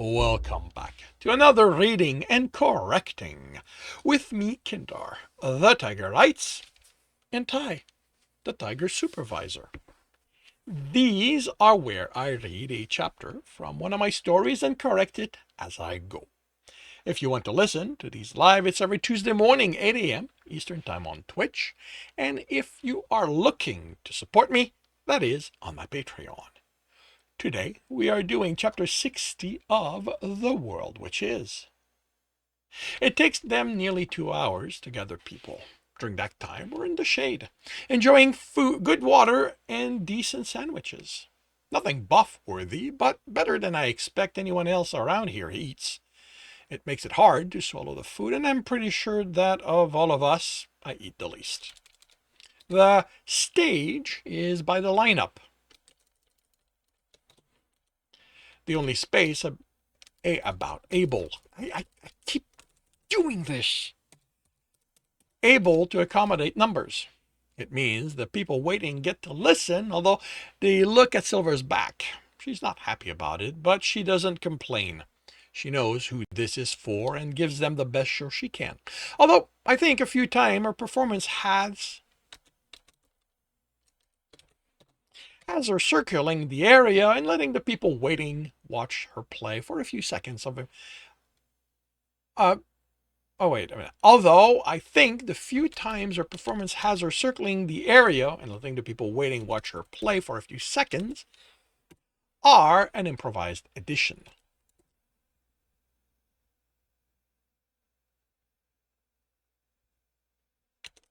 Welcome back to another reading and correcting with me, Kindar, the Tiger Writes, and Ty, the Tiger Supervisor. These are where I read a chapter from one of my stories and correct it as I go. If you want to listen to these live, it's every Tuesday morning, 8 a.m. Eastern Time on Twitch. And if you are looking to support me, that is on my Patreon. Today, we are doing chapter 60 of The World Which Is. It takes them nearly 2 hours to gather people. During that time, we're in the shade, enjoying food, good water, and decent sandwiches. Nothing buff-worthy, but better than I expect anyone else around here eats. It makes it hard to swallow the food, and I'm pretty sure that of all of us, I eat the least. The stage is by the lineup. The only space about able. I keep doing this. Able to accommodate numbers. It means the people waiting get to listen, although they look at Silver's back. She's not happy about it, but she doesn't complain. She knows who this is for and gives them the best show she can. Although I think a few times her performance has her circling the area and letting the people waiting watch her play for a few seconds of it. Oh, wait a minute. Although I think the few times her performance has her circling the area and letting the people waiting watch her play for a few seconds are an improvised addition.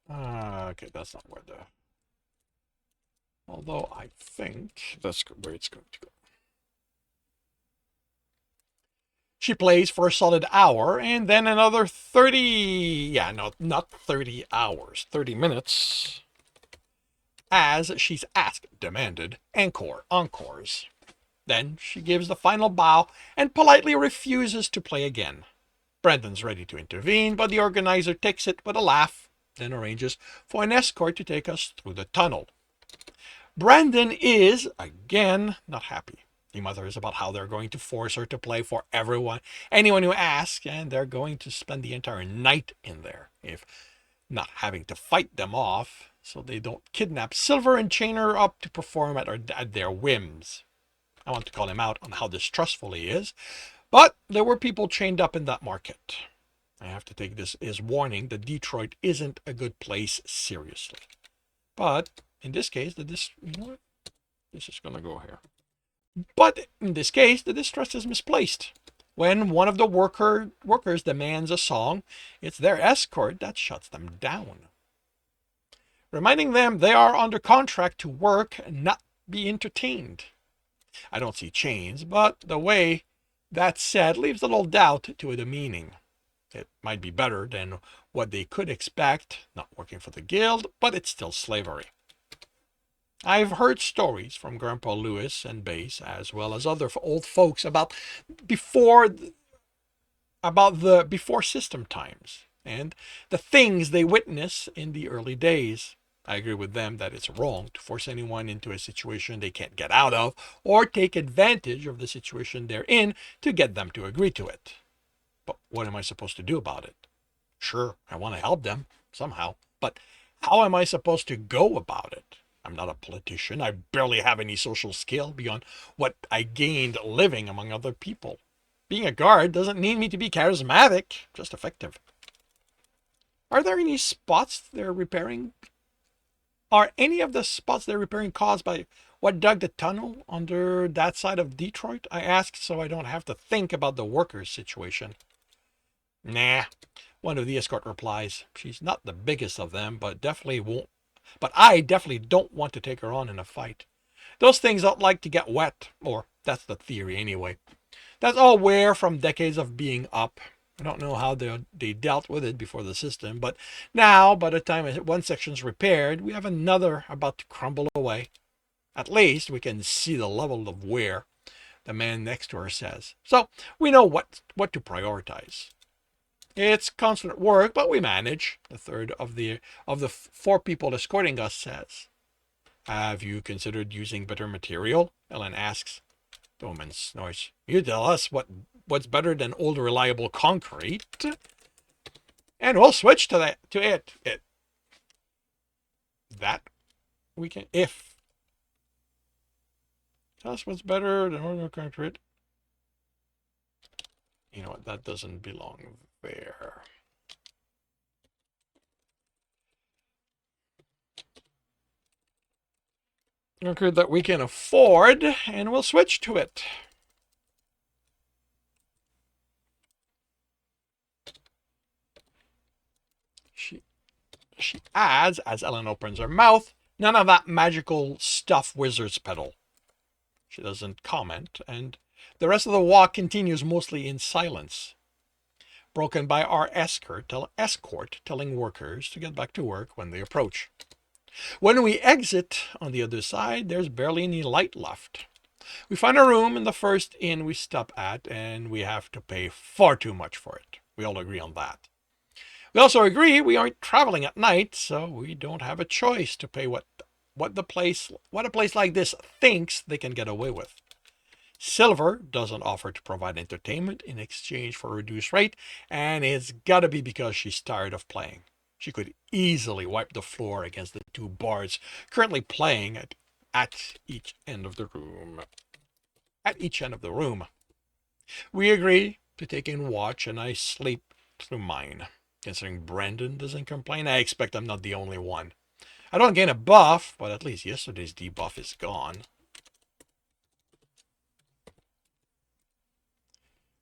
Okay, that's not where the... Although I think that's where it's going to go. She plays for a solid hour and then another 30... Yeah, no, not 30 hours. 30 minutes. As she's asked, demanded, encores. Then she gives the final bow and politely refuses to play again. Brandon's ready to intervene, but the organizer takes it with a laugh, then arranges for an escort to take us through the tunnel. Brandon is, again, not happy. He mutters about how they're going to force her to play for anyone who asks, and they're going to spend the entire night in there, if not having to fight them off, so they don't kidnap Silver and chain her up to perform at their whims. I want to call him out on how distrustful he is, but there were people chained up in that market. I have to take this as warning that Detroit isn't a good place seriously. But in this case, this is going to go here. But in this case, the distrust is misplaced. When one of the workers demands a song, it's their escort that shuts them down, reminding them they are under contract to work and not be entertained. I don't see chains, but the way that's said leaves a little doubt to the meaning. It might be better than what they could expect, not working for the guild, but it's still slavery. I've heard stories from Grandpa Lewis and Base, as well as other old folks about before system times and the things they witness in the early days. I agree with them that it's wrong to force anyone into a situation they can't get out of or take advantage of the situation they're in to get them to agree to it. But what am I supposed to do about it? Sure, I want to help them somehow, but how am I supposed to go about it? I'm not a politician. I barely have any social skill beyond what I gained living among other people. Being a guard doesn't need me to be charismatic, just effective. Are there any spots they're repairing? Are any of the spots they're repairing caused by what dug the tunnel under that side of Detroit? I ask so I don't have to think about the workers' situation. Nah, one of the escort replies. She's not the biggest of them, but I definitely don't want to take her on in a fight. Those things don't like to get wet, or that's the theory anyway. That's all wear from decades of being up. I don't know how they dealt with it before the system, but now, by the time one section's repaired, we have another about to crumble away. At least we can see the level of wear, the man next to her says. So we know what to prioritize. It's constant work, but we manage, the third of the 4 people escorting us says. Have you considered using better material? Ellen asks. The woman snorts. You tell us what what's better than old reliable concrete. And we'll switch to it. That we can, if. Tell us what's better than old concrete. You know what, that doesn't belong there. Concrete that we can afford, and we'll switch to it. She adds, as Ellen opens her mouth, none of that magical stuff wizard's peddle. She doesn't comment, and the rest of the walk continues mostly in silence, broken by our escort telling workers to get back to work when they approach. When we exit on the other side, there's barely any light left. We find a room in the first inn we stop at, and we have to pay far too much for it. We all agree on that. We also agree we aren't traveling at night, so we don't have a choice to pay what a place like this thinks they can get away with. Silver doesn't offer to provide entertainment in exchange for a reduced rate, and it's gotta be because she's tired of playing. She could easily wipe the floor against the two bards currently playing at each end of the room. We agree to take in watch, and I sleep through mine. Considering Brandon doesn't complain, I expect I'm not the only one. I don't gain a buff, but at least yesterday's debuff is gone.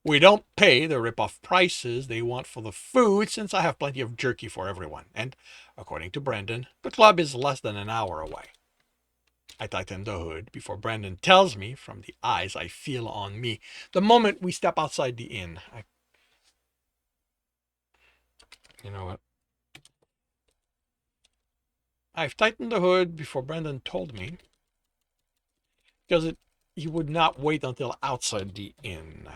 We don't pay the rip-off prices they want for the food, since I have plenty of jerky for everyone. And, according to Brandon, the club is less than an hour away. I tighten the hood before Brandon tells me from the eyes I feel on me the moment we step outside the inn. You know what? I've tightened the hood before Brandon told me, because he would not wait until outside the inn.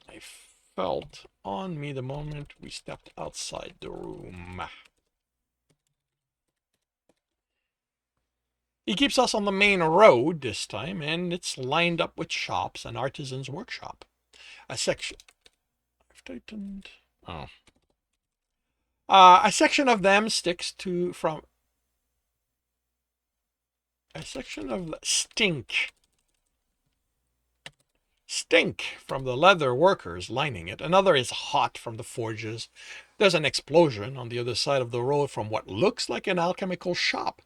I felt on me the moment we stepped outside the room. He keeps us on the main road this time, and it's lined up with shops and artisans' workshop. A section of them stink from the leather workers lining it. Another is hot from the forges. There's an explosion on the other side of the road from what looks like an alchemical shop.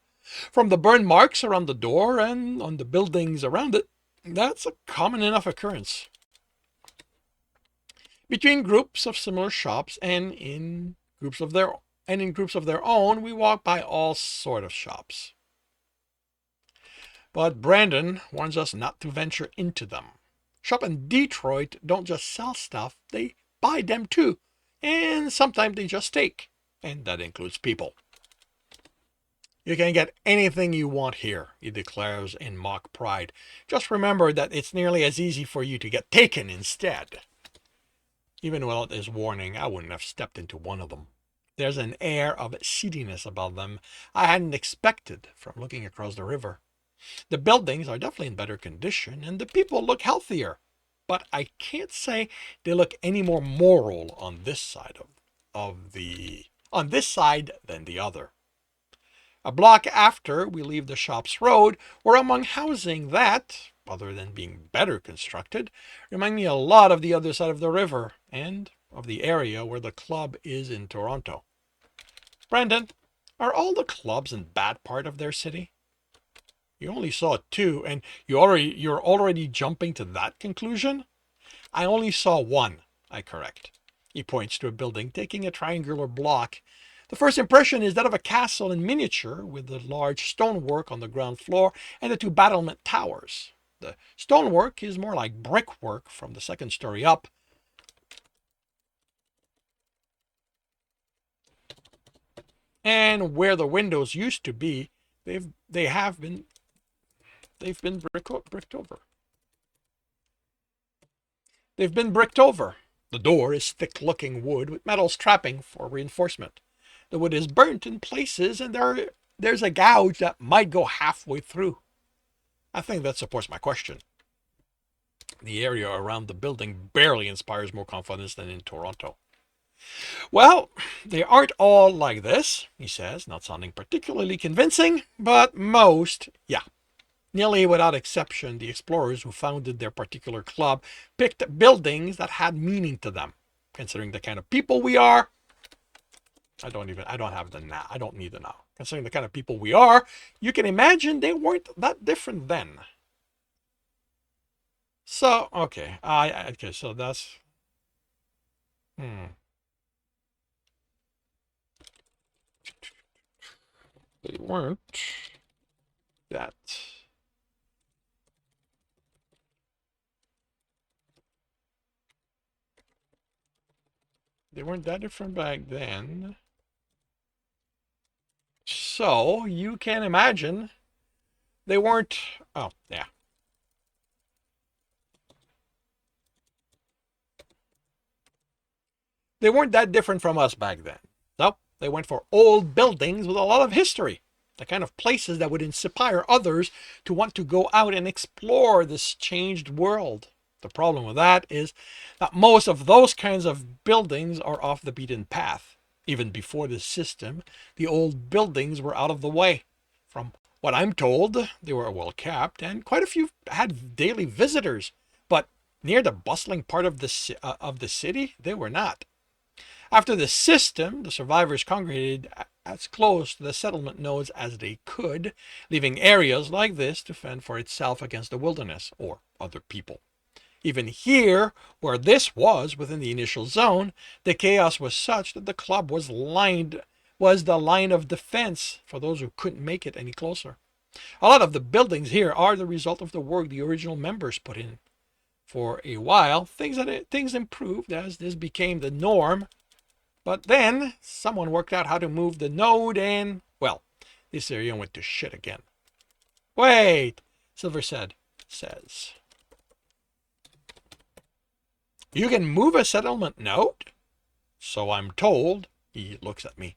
From the burn marks around the door and on the buildings around it, that's a common enough occurrence. Between groups of similar shops and in groups of their own, we walk by all sort of shops. But Brandon warns us not to venture into them. Shop in Detroit don't just sell stuff, they buy them too. And sometimes they just take. And that includes people. You can get anything you want here, he declares in mock pride. Just remember that it's nearly as easy for you to get taken instead. Even without his warning, I wouldn't have stepped into one of them. There's an air of seediness about them I hadn't expected from looking across the river. The buildings are definitely in better condition, and the people look healthier. But I can't say they look any more moral on this side than the other. A block after we leave the shop's road, we're among housing that, other than being better constructed, remind me a lot of the other side of the river and of the area where the club is in Toronto. Brandon, are all the clubs in bad part of their city? You only saw 2, and you're already jumping to that conclusion? I only saw 1, I correct. He points to a building taking a triangular block. The first impression is that of a castle in miniature, with the large stonework on the ground floor and the 2 battlement towers. The stonework is more like brickwork from the second story up. And where the windows used to be, they've been bricked over. They've been bricked over. The door is thick-looking wood with metal strapping for reinforcement. The wood is burnt in places, and there there's a gouge that might go halfway through. I think that supports my question. The area around the building barely inspires more confidence than in Toronto. Well, they aren't all like this, he says, not sounding particularly convincing, but most, yeah. Nearly without exception, the explorers who founded their particular club picked buildings that had meaning to them. Considering the kind of people we are, I don't have the now. I don't need the now. Considering the kind of people we are, you can imagine they weren't that different then. So, okay. Okay, so that's... They weren't that... They weren't that different back then. So, you can imagine they weren't... Oh, yeah. They weren't that different from us back then. No, they went for old buildings with a lot of history. The kind of places that would inspire others to want to go out and explore this changed world. The problem with that is that most of those kinds of buildings are off the beaten path. Even before this system, the old buildings were out of the way. From what I'm told, they were well kept, and quite a few had daily visitors. But near the bustling part of the city, they were not. After the system, the survivors congregated as close to the settlement nodes as they could, leaving areas like this to fend for itself against the wilderness or other people. Even here, where this was within the initial zone, the chaos was such that the club was the line of defense for those who couldn't make it any closer. A lot of the buildings here are the result of the work the original members put in. For a while, things improved as this became the norm. But then, someone worked out how to move the node and, well, this area went to shit again. Wait, Silver says. You can move a settlement node? So I'm told. He looks at me.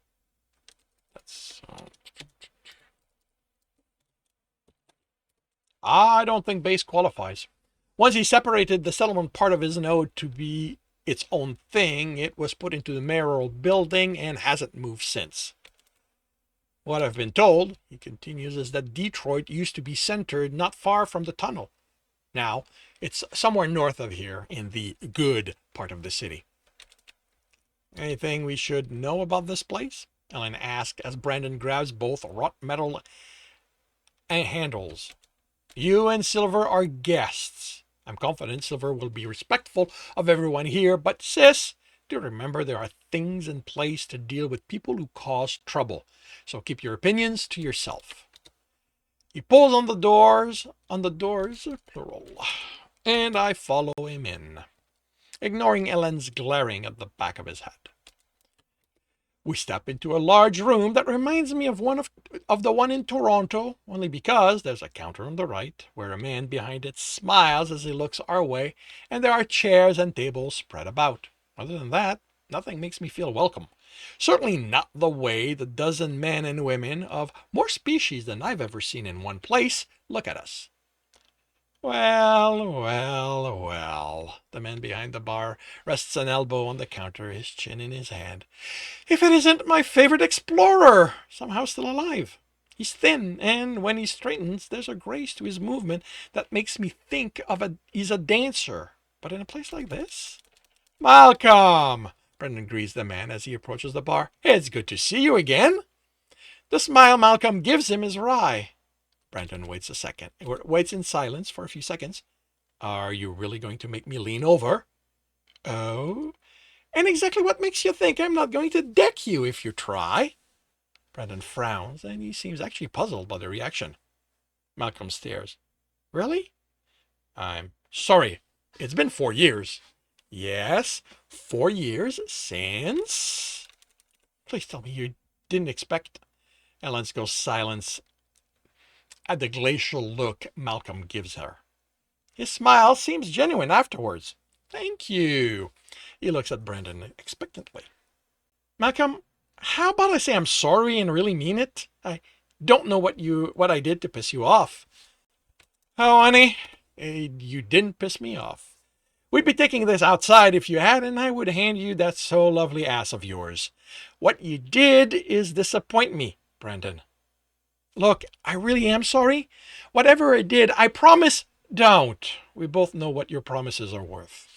I don't think base qualifies. Once he separated the settlement part of his node to be its own thing, it was put into the mayoral building and hasn't moved since. What I've been told, he continues, is that Detroit used to be centered not far from the tunnel. Now, it's somewhere north of here in the good part of the city. Anything we should know about this place? Ellen asks as Brandon grabs both wrought metal handles. You and Silver are guests. I'm confident Silver will be respectful of everyone here, but sis, do remember there are things in place to deal with people who cause trouble. So keep your opinions to yourself. He pulls on the doors, plural, and I follow him in, ignoring Ellen's glaring at the back of his head. We step into a large room that reminds me of the one in Toronto, only because there's a counter on the right, where a man behind it smiles as he looks our way, and there are chairs and tables spread about. Other than that, nothing makes me feel welcome. Certainly not the way the dozen men and women of more species than I've ever seen in one place look at us. Well, the man behind the bar rests an elbow on the counter, his chin in his hand. If it isn't my favorite explorer, somehow still alive. He's thin, and when he straightens, there's a grace to his movement that makes me think he's a dancer. But in a place like this? Malcolm! Brendan greets the man as he approaches the bar. It's good to see you again. The smile Malcolm gives him is wry. Brandon waits in silence for a few seconds. Are you really going to make me lean over? Oh? And exactly what makes you think I'm not going to deck you if you try? Brandon frowns, and he seems actually puzzled by the reaction. Malcolm stares. Really? I'm sorry. It's been 4 years. Yes, 4 years since... Please tell me you didn't expect... Ellen goes silence at the glacial look Malcolm gives her. His smile seems genuine afterwards. Thank you. He looks at Brandon expectantly. Malcolm, how about I say I'm sorry and really mean it? I don't know what I did to piss you off. Oh, honey, you didn't piss me off. We'd be taking this outside if you had, and I would hand you that so lovely ass of yours. What you did is disappoint me, Brendan. Look, I really am sorry. Whatever I did, I promise, don't. We both know what your promises are worth.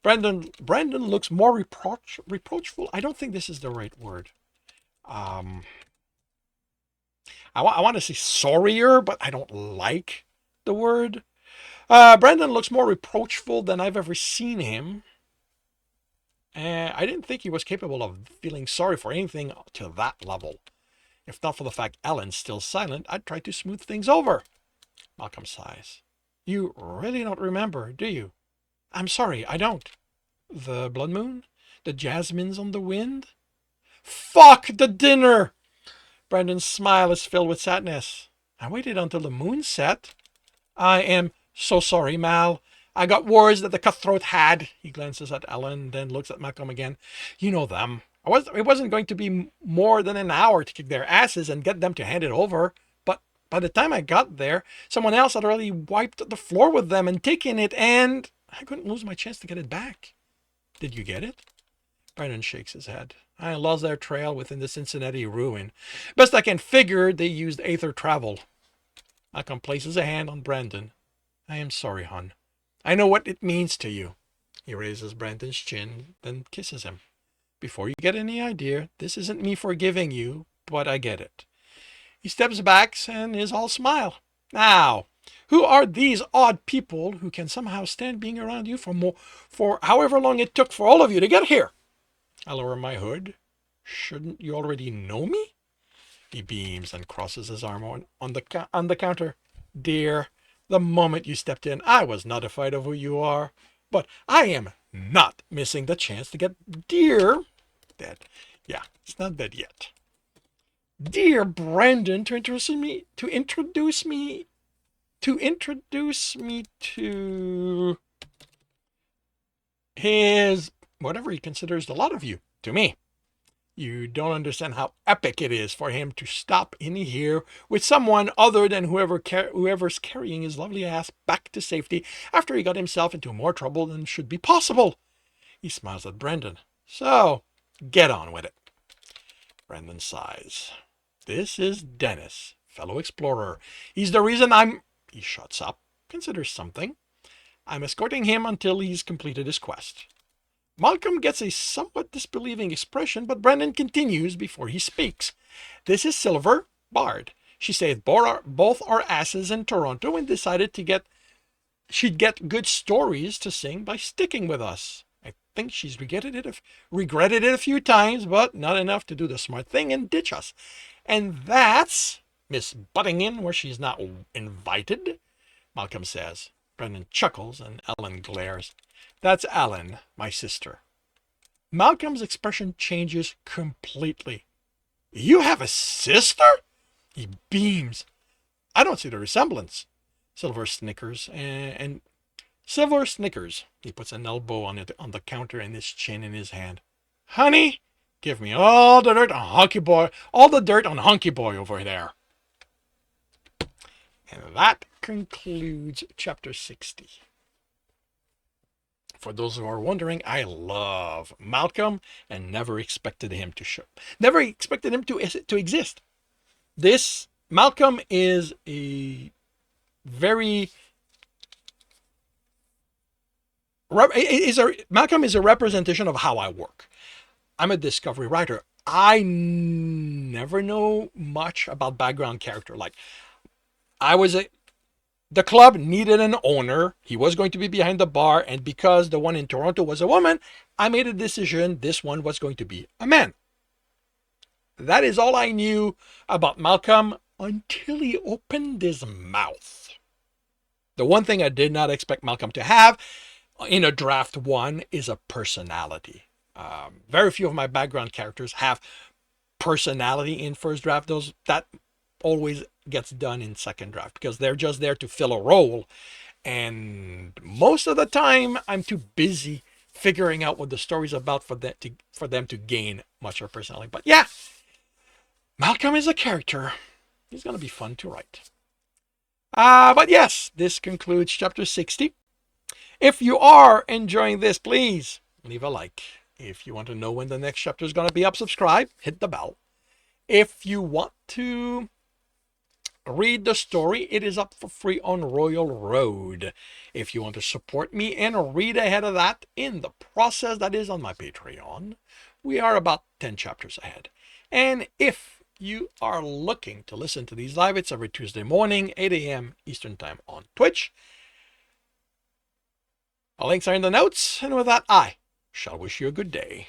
Brendan looks more reproachful. I don't think this is the right word. I want to say sorrier, but I don't like the word. Brendan looks more reproachful than I've ever seen him. I didn't think he was capable of feeling sorry for anything to that level. If not for the fact Ellen's still silent, I'd try to smooth things over. Malcolm sighs. You really don't remember, do you? I'm sorry, I don't. The blood moon? The jasmines on the wind? Fuck the dinner! Brendan's smile is filled with sadness. I waited until the moon set. I am so sorry, Mal. I got words that the cutthroat had. He glances at Ellen, then looks at Malcolm again. You know them. It wasn't going to be more than an hour to kick their asses and get them to hand it over. But by the time I got there, someone else had already wiped the floor with them and taken it, and I couldn't lose my chance to get it back. Did you get it? Brendan shakes his head. I lost their trail within the Cincinnati ruin. Best I can figure, they used aether travel. Malcolm places a hand on Brendan. I am sorry, hon. I know what it means to you. He raises Brendan's chin, then kisses him. Before you get any idea, this isn't me forgiving you, but I get it. He steps back and is all smile. Now, who are these odd people who can somehow stand being around you for however long it took for all of you to get here? I lower my hood. Shouldn't you already know me? He beams and crosses his arm on the counter. Dear, the moment you stepped in, I was notified of who you are. But I am not missing the chance to get dear dead. Yeah, it's not dead yet. Dear Brendan, to introduce me to his whatever he considers the lot of you, to me. You don't understand how epic it is for him to stop in here with someone other than whoever's carrying his lovely ass back to safety after he got himself into more trouble than should be possible. He smiles at Brendan. So, get on with it. Brendan sighs. This is Dennis, fellow explorer. He's the reason He shuts up, considers something. I'm escorting him until he's completed his quest. Malcolm gets a somewhat disbelieving expression, but Brendan continues before he speaks. This is Silver, Bard. She saved both our asses in Toronto and decided she'd get good stories to sing by sticking with us. I think she's regretted it a few times, but not enough to do the smart thing and ditch us. And that's Miss butting in where she's not invited, Malcolm says. Brendan chuckles and Ellen glares. That's Ellen, my sister. Malcolm's expression changes completely. You have a sister? He beams. I don't see the resemblance. Silver snickers. He puts an elbow on the counter and his chin in his hand. Honey, give me all the dirt on Hunky Boy over there. And that concludes chapter 60. For those who are wondering, I love Malcolm and never expected him to exist. This Malcolm is a very Malcolm is a representation of how I work. I'm a discovery writer. I never know much about background character. Like the club needed an owner. He was going to be behind the bar, and because the one in Toronto was a woman, I made a decision this one was going to be a man. That is all I knew about Malcolm until he opened his mouth. The one thing I did not expect Malcolm to have in a draft one is a personality. Very few of my background characters have personality in first draft. That always gets done in second draft because they're just there to fill a role, and most of the time I'm too busy figuring out what the story's about for them to gain much of personality. But yeah, Malcolm is a character. He's going to be fun to write. But yes, this concludes chapter 60. If you are enjoying this, please leave a like. If you want to know when the next chapter is going to be up, subscribe, hit the bell. If you want to read the story, it is up for free on Royal Road. If you want to support me and read ahead of that in the process that is on my Patreon, we are about 10 chapters ahead. And if you are looking to listen to these live, it's every Tuesday morning, 8 a.m. Eastern Time on Twitch. The links are in the notes, and with that, I shall wish you a good day.